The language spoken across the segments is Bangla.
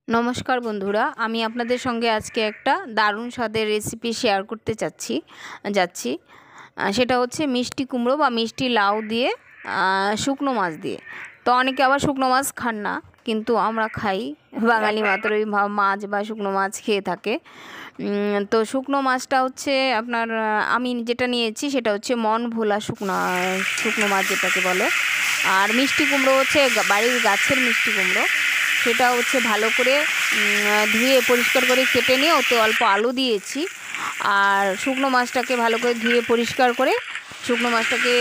নমস্কার বন্ধুরা, আমি আপনাদের সঙ্গে আজকে একটা দারুণ স্বাদের রেসিপি শেয়ার করতে যাচ্ছি। সেটা হচ্ছে মিষ্টি কুমড়ো বা মিষ্টি লাউ দিয়ে শুকনো মাছ দিয়ে। তো অনেকে আবার শুকনো মাছ খান না, কিন্তু আমরা খাই। বাঙালি মাত্রই মাছ বা শুকনো মাছ খেয়ে থাকে। তো শুকনো মাছটা হচ্ছে আপনার আমি যেটা নিয়েছি সেটা হচ্ছে মন ভোলা শুকনো মাছ যেটাকে বলে। আর মিষ্টি কুমড়ো হচ্ছে বাড়ির গাছের মিষ্টি কুমড়ো। সেটা হচ্ছে ভালো করে ধুয়ে পরিষ্কার করে কেটে নিয়ে ওতে অল্প আলু দিয়েছি। আর শুকনো মাছটাকে ভালো করে ধুয়ে পরিষ্কার করে শুকনো মাছটাকে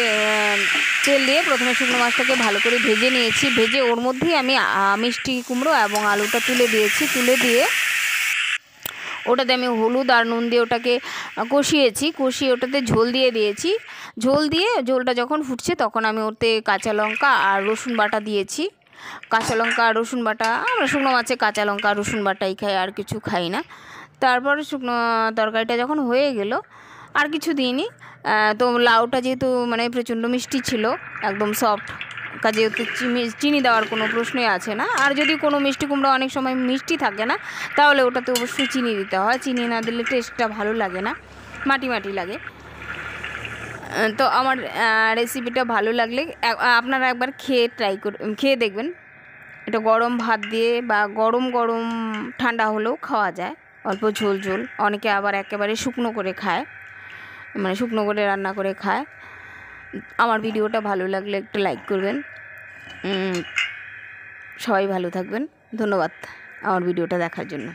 তেল দিয়ে প্রথমে শুকনো মাছটাকে ভালো করে ভেজে নিয়েছি। ভেজে ওর মধ্যেই আমি মিষ্টি কুমড়ো এবং আলুটা তুলে দিয়ে ওটাতে আমি হলুদ আর নুন দিয়ে ওটাকে কষিয়ে ওটাতে ঝোল দিয়েছি। ঝোলটা যখন ফুটছে তখন আমি ওতে কাঁচা লঙ্কা আর রসুন বাটা দিয়েছি। কাঁচা লঙ্কা আর রসুন বাটা, আমরা শুকনো মাছে কাঁচা লঙ্কা আর রসুন বাটাই খাই, আর কিছু খাই না। তারপরে শুকনো তরকারিটা যখন হয়ে গেল, আর কিছু দিইনি। তো লাউটা যেহেতু মানে প্রচণ্ড মিষ্টি ছিল, একদম সফট, কাজে ওতে চিনি দেওয়ার কোনো প্রশ্নই আছে না। আর যদি কোনো মিষ্টি কুমড়ো অনেক সময় মিষ্টি থাকে না, তাহলে ওটাতে অবশ্যই চিনি দিতে হয়। চিনি না দিলে টেস্টটা ভালো লাগে না, মাটি লাগে। তো আমার রেসিপিটা ভালো লাগলে আপনারা একবার খেয়ে দেখবেন। এটা গরম ভাত দিয়ে বা গরম ঠান্ডা হলেও খাওয়া যায়, অল্প ঝোল। অনেকে আবার একেবারে শুকনো করে খায়, মানে শুকনো করে রান্না করে খায়। আমার ভিডিওটা ভালো লাগলে একটু লাইক করবেন। সবাই ভালো থাকবেন। ধন্যবাদ আমার ভিডিওটা দেখার জন্য।